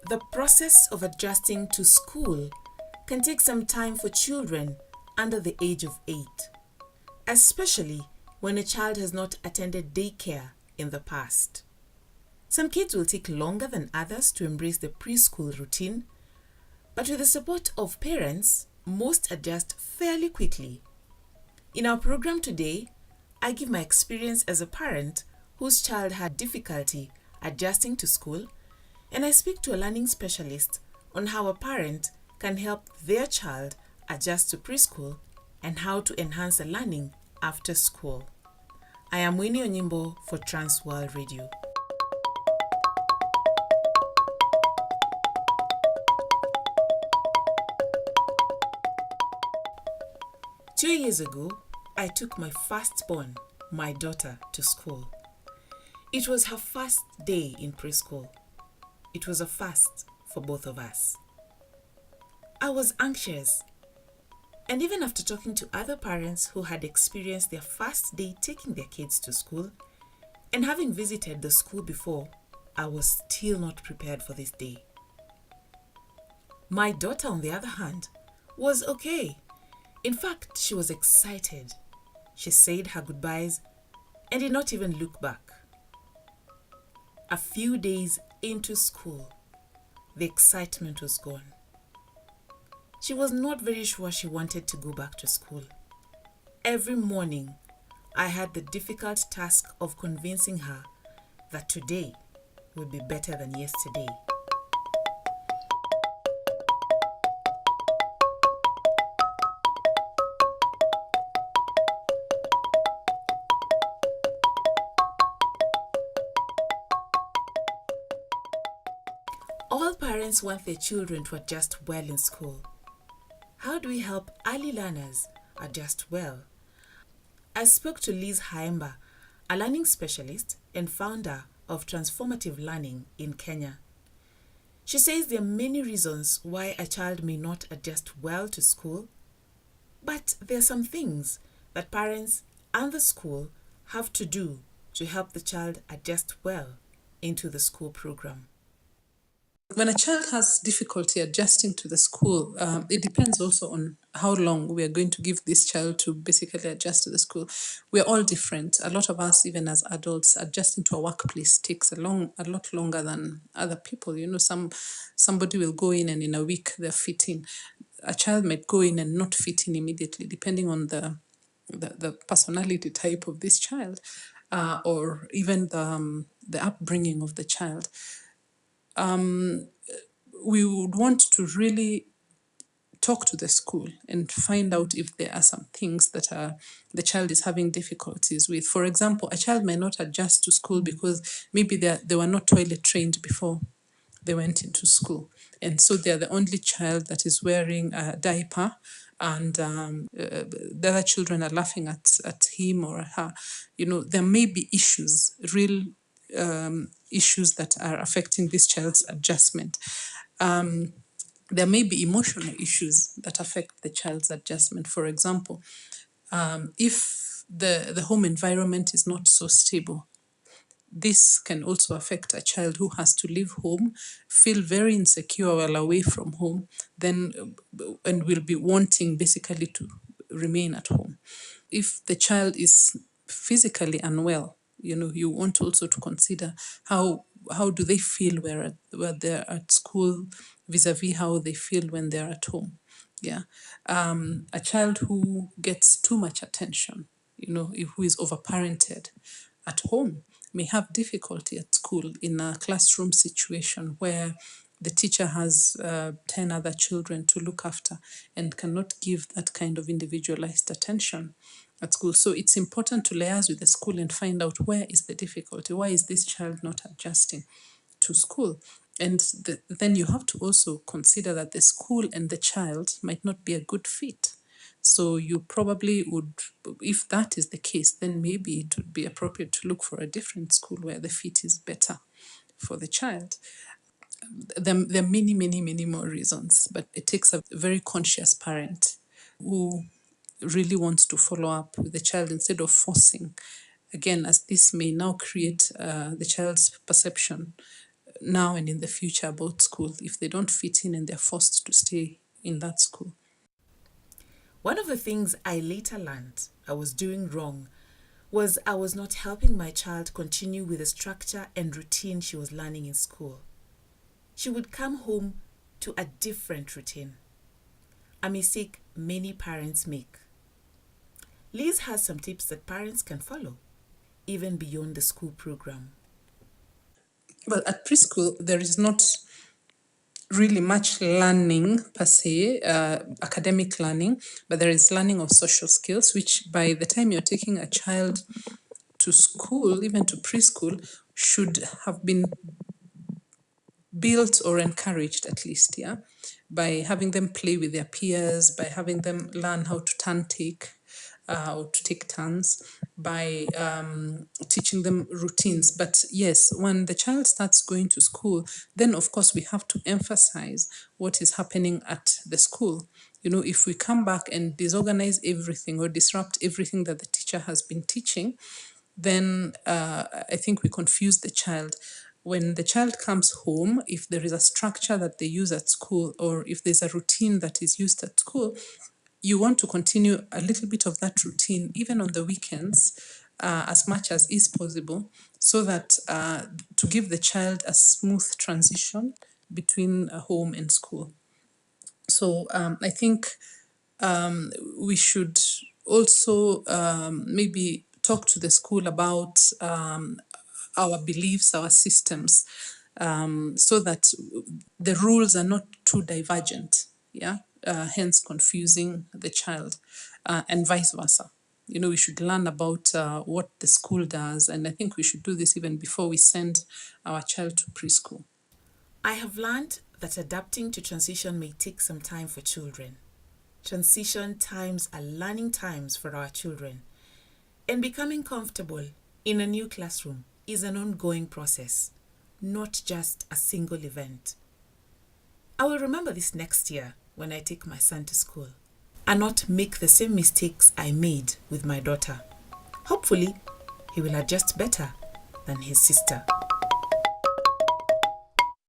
The process of adjusting to school can take some time for children under the age of 8, especially when a child has not attended daycare in the past. Some kids will take longer than others to embrace the preschool routine, but with the support of parents, most adjust fairly quickly. In our program today, I give my experience as a parent whose child had difficulty adjusting to school, and I speak to a learning specialist on how a parent can help their child adjust to preschool and how to enhance the learning after school. I am Winnie Onyimbo for Transworld Radio. Two years ago, I took my firstborn, my daughter, to school. It was her first day in preschool. It was a first for both of us. I was anxious, and even after talking to other parents who had experienced their first day taking their kids to school, and having visited the school before, I was still not prepared for this day. My daughter, on the other hand, was okay. In fact, she was excited. She said her goodbyes and did not even look back. A few days into school, the excitement was gone. She was not very sure she wanted to go back to school. Every morning, I had the difficult task of convincing her that today would be better than yesterday. All parents want their children to adjust well in school. How do we help early learners adjust well? I spoke to Liz Haemba, a learning specialist and founder of Transformative Learning in Kenya. She says there are many reasons why a child may not adjust well to school, but there are some things that parents and the school have to do to help the child adjust well into the school program. When a child has difficulty adjusting to the school, it depends also on how long we are going to give this child to basically adjust to the school. We are all different. A lot of us, even as adults, adjusting to a workplace takes a lot longer than other people. Somebody will go in and in a week they're fit in. A child might go in and not fit in immediately, depending on the personality type of this child, or even the upbringing of the child. We would want to really talk to the school and find out if there are some things that the child is having difficulties with. For example, a child may not adjust to school because maybe they were not toilet trained before they went into school. And so they're the only child that is wearing a diaper, and the other children are laughing at him or her. There may be issues, real issues that are affecting this child's adjustment. There may be emotional issues that affect the child's adjustment. For example, if the home environment is not so stable, this can also affect a child who has to leave home, feel very insecure while away from home, and will be wanting basically to remain at home. If the child is physically unwell, you want also to consider how do they feel where they're at school vis-a-vis how they feel when they're at home. Yeah. A child who gets too much attention, who is overparented at home, may have difficulty at school in a classroom situation where the teacher has 10 other children to look after and cannot give that kind of individualized attention at school. So it's important to liaise with the school and find out where is the difficulty, why is this child not adjusting to school. And then you have to also consider that the school and the child might not be a good fit. So you probably would, if that is the case, then maybe it would be appropriate to look for a different school where the fit is better for the child. There are many, many, many more reasons, but it takes a very conscious parent who really wants to follow up with the child instead of forcing. Again, as this may now create the child's perception now and in the future about school if they don't fit in and they're forced to stay in that school. One of the things I later learned I was doing wrong was I was not helping my child continue with the structure and routine she was learning in school. She would come home to a different routine, a mistake many parents make. Liz has some tips that parents can follow, even beyond the school program. Well, at preschool, there is not really much learning per se, academic learning, but there is learning of social skills, which by the time you're taking a child to school, even to preschool, should have been built or encouraged at least, yeah, by having them play with their peers, by having them learn how to or to take turns, by teaching them routines. But yes, when the child starts going to school, then of course we have to emphasize what is happening at the school. You know, if we come back and disorganize everything or disrupt everything that the teacher has been teaching, then I think we confuse the child. When the child comes home, if there is a structure that they use at school or if there's a routine that is used at school, you want to continue a little bit of that routine, even on the weekends, as much as is possible, so that to give the child a smooth transition between home and school. So I think we should also maybe talk to the school about our beliefs, our systems, so that the rules are not too divergent, yeah, hence confusing the child, and vice versa. You know, we should learn about what the school does, and I think we should do this even before we send our child to preschool. I have learned that adapting to transition may take some time for children. Transition times are learning times for our children, and becoming comfortable in a new classroom is an ongoing process, not just a single event. I will remember this next year when I take my son to school and not make the same mistakes I made with my daughter. Hopefully, he will adjust better than his sister.